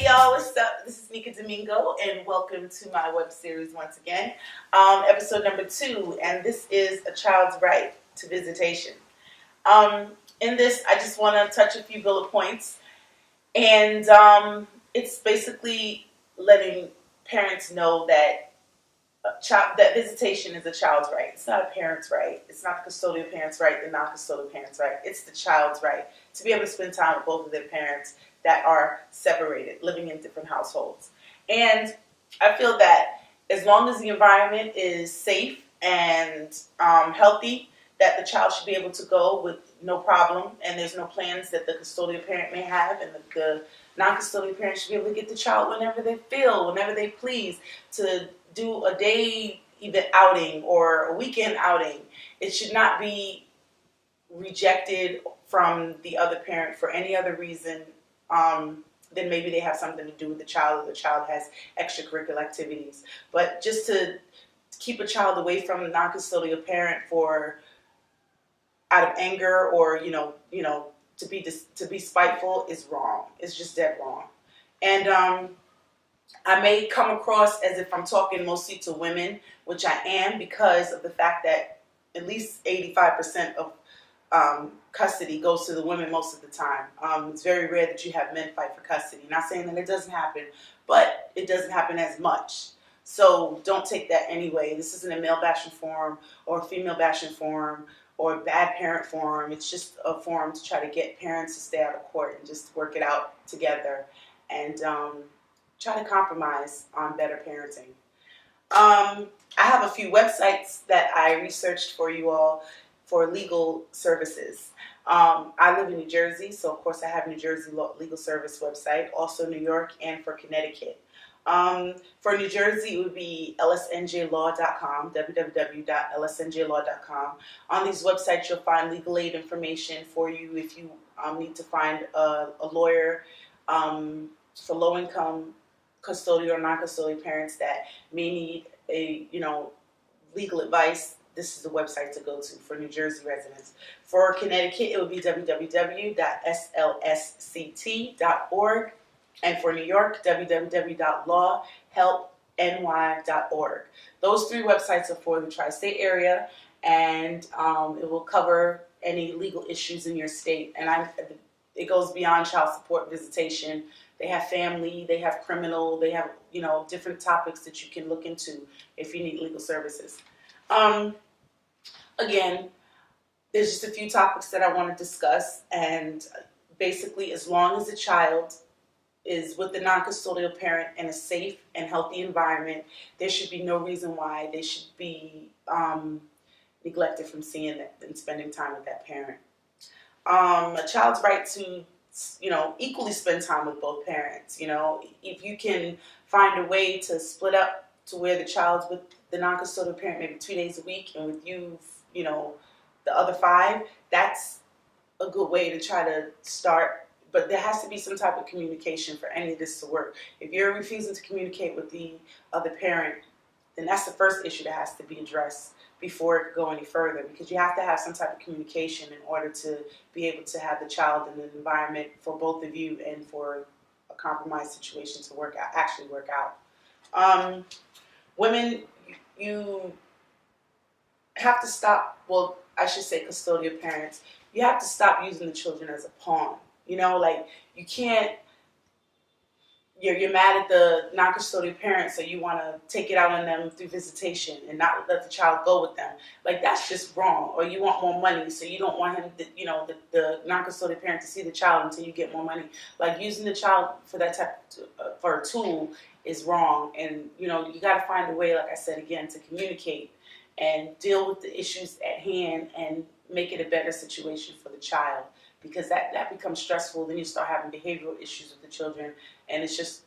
y'all, what's up? This is Nika Domingo, and welcome to my web series once again. Episode number 2, and this is A Child's Right to Visitation. In this, I just want to touch a few bullet points, and it's basically letting parents know that that visitation is a child's right. It's not a parent's right. It's not the custodial parent's right, the non-custodial parent's right. It's the child's right to be able to spend time with both of their parents that are separated, living in different households. And I feel that as long as the environment is safe and healthy, that the child should be able to go with no problem, and there's no plans that the custodial parent may have, and the non-custodial parent should be able to get the child whenever they feel, whenever they please, to do a day event outing or a weekend outing. It should not be rejected from the other parent for any other reason. Then maybe they have something to do with the child, or the child has extracurricular activities. But just to keep a child away from the non-custodial parent for out of anger or to be spiteful is wrong. It's just dead wrong. And I may come across as if I'm talking mostly to women, which I am, because of the fact that at least 85% of custody goes to the women most of the time. It's very rare that you have men fight for custody. Not saying that it doesn't happen, but it doesn't happen as much. So don't take that anyway. This isn't a male bashing forum or a female bashing forum or a bad parent forum. It's just a forum to try to get parents to stay out of court and just work it out together and try to compromise on better parenting. I have a few websites that I researched for you all for legal services. I live in New Jersey, so of course I have New Jersey Legal Service website, also New York and for Connecticut. For New Jersey, it would be lsnjlaw.com, www.lsnjlaw.com. On these websites, you'll find legal aid information for you if you need to find a lawyer for low-income custodial or non-custodial parents that may need legal advice. This is the website to go to for New Jersey residents. For Connecticut, it would be www.slsct.org. And for New York, www.lawhelpny.org. Those 3 websites are for the tri-state area, and it will cover any legal issues in your state. And it goes beyond child support visitation. They have family, they have criminal, they have different topics that you can look into if you need legal services. Again, there's just a few topics that I want to discuss, and basically, as long as the child is with the non-custodial parent in a safe and healthy environment, there should be no reason why they should be neglected from seeing that and spending time with that parent. A child's right to equally spend time with both parents. If you can find a way to split up to where the child's with the non-custodial parent maybe 2 days a week, and with you, the other 5, that's a good way to try to start. But there has to be some type of communication for any of this to work. If you're refusing to communicate with the other parent, then that's the first issue that has to be addressed before it could go any further, because you have to have some type of communication in order to be able to have the child in an environment for both of you and for a compromised situation to actually work out. Women, you have to stop, well, I should say custodial parents, you have to stop using the children as a pawn. You can't, you're mad at the non-custodial parent, so you want to take it out on them through visitation and not let the child go with them. That's just wrong. Or you want more money, so you don't want him, the non-custodial parent to see the child until you get more money. Using the child for that for a tool is wrong. And, you got to find a way, like I said again, to communicate and deal with the issues at hand and make it a better situation for the child. Because that becomes stressful. Then you start having behavioral issues with the children, and it's just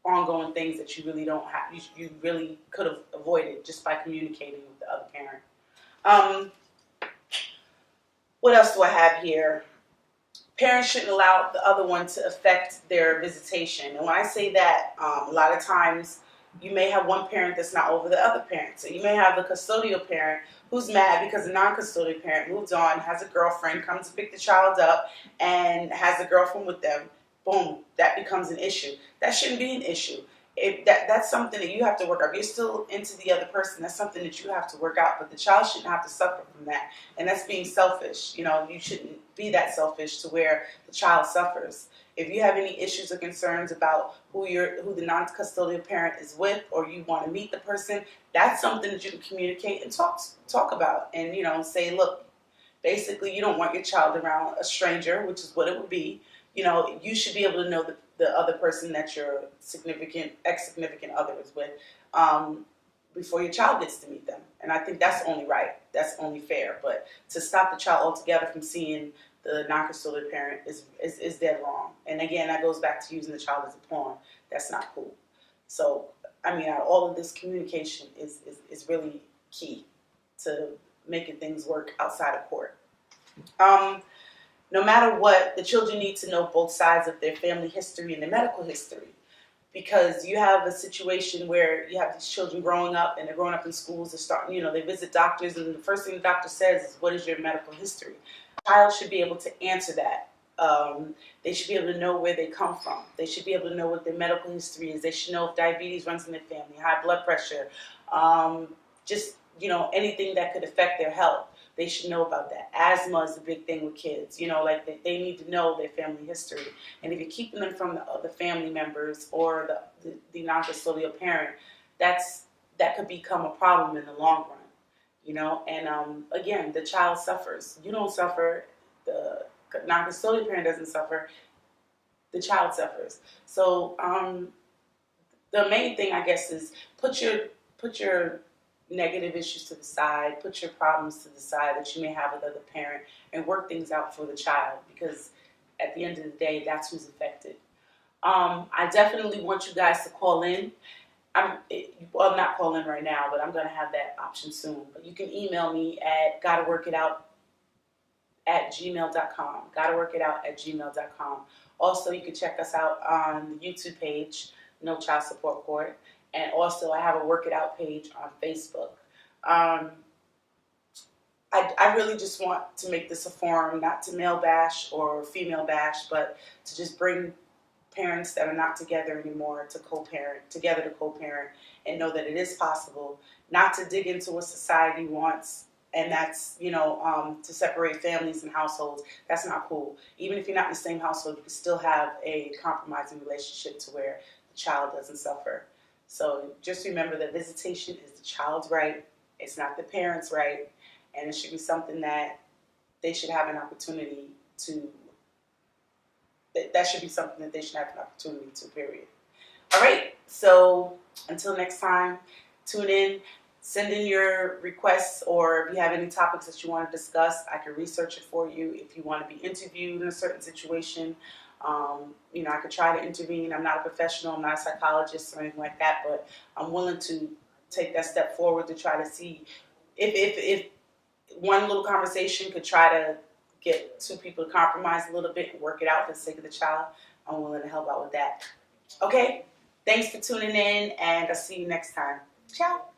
ongoing things that you really don't have. You really could have avoided just by communicating with the other parent. What else do I have here? Parents shouldn't allow the other one to affect their visitation. And when I say that, a lot of times you may have one parent that's not over the other parent. So you may have the custodial parent who's mad because the non-custodial parent moved on, has a girlfriend, comes to pick the child up, and has a girlfriend with them. boom, that becomes an issue. That shouldn't be an issue. That's something that you have to work out. If you're still into the other person, that's something that you have to work out. But the child shouldn't have to suffer from that. And that's being selfish. You know, you shouldn't be that selfish to where the child suffers. If you have any issues or concerns about who the non-custodial parent is with, or you want to meet the person, that's something that you can communicate and talk about. And, you know, say, look, basically, you don't want your child around a stranger, which is what it would be. You know, you should be able to know the other person that your ex-significant other is with before your child gets to meet them. And I think that's only right. That's only fair. But to stop the child altogether from seeing the non-custodial parent is dead wrong. And again, that goes back to using the child as a pawn. That's not cool. So, I mean, all of this communication is really key to making things work outside of court. No matter what, the children need to know both sides of their family history and their medical history, because you have a situation where you have these children growing up, and they're growing up in schools, they're starting, you know, they visit doctors, and the first thing the doctor says is, what is your medical history? The child should be able to answer that. They should be able to know where they come from. They should be able to know what their medical history is. They should know if diabetes runs in their family, high blood pressure, just, you know, anything that could affect their health. They should know about that. Asthma is a big thing with kids. You know, like they need to know their family history. And if you're keeping them from the other family members or the non-custodial parent, that could become a problem in the long run. You know, and again, the child suffers. You don't suffer. The non-custodial parent doesn't suffer. The child suffers. So the main thing, I guess, is put your negative issues to the side, put your problems to the side that you may have with other parent, and work things out for the child, because at the end of the day, that's who's affected. I definitely want you guys to call in. I'm not calling right now, but I'm going to have that option soon. But you can email me at gottaworkitout@gmail.com. Gottaworkitout@gmail.com. Also, you can check us out on the YouTube page, No Child Support Court. And also, I have a Work It Out page on Facebook. I really just want to make this a forum, not to male bash or female bash, but to just bring parents that are not together anymore to co-parent, and know that it is possible, not to dig into what society wants, and that's, you know, to separate families and households. That's not cool. Even if you're not in the same household, you can still have a compromising relationship to where the child doesn't suffer. So just remember that visitation is the child's right. It's not the parent's right. And it should be something that they should have an opportunity to, that should be something that they should have an opportunity to, period. All right. So until next time, tune in, send in your requests, or if you have any topics that you want to discuss, I can research it for you. If you want to be interviewed in a certain situation, you know, I could try to intervene. I'm not a professional. I'm not a psychologist or anything like that, but I'm willing to take that step forward to try to see if one little conversation could try to get two people to compromise a little bit and work it out for the sake of the child. I'm willing to help out with that. Okay? Thanks for tuning in, and I'll see you next time. Ciao.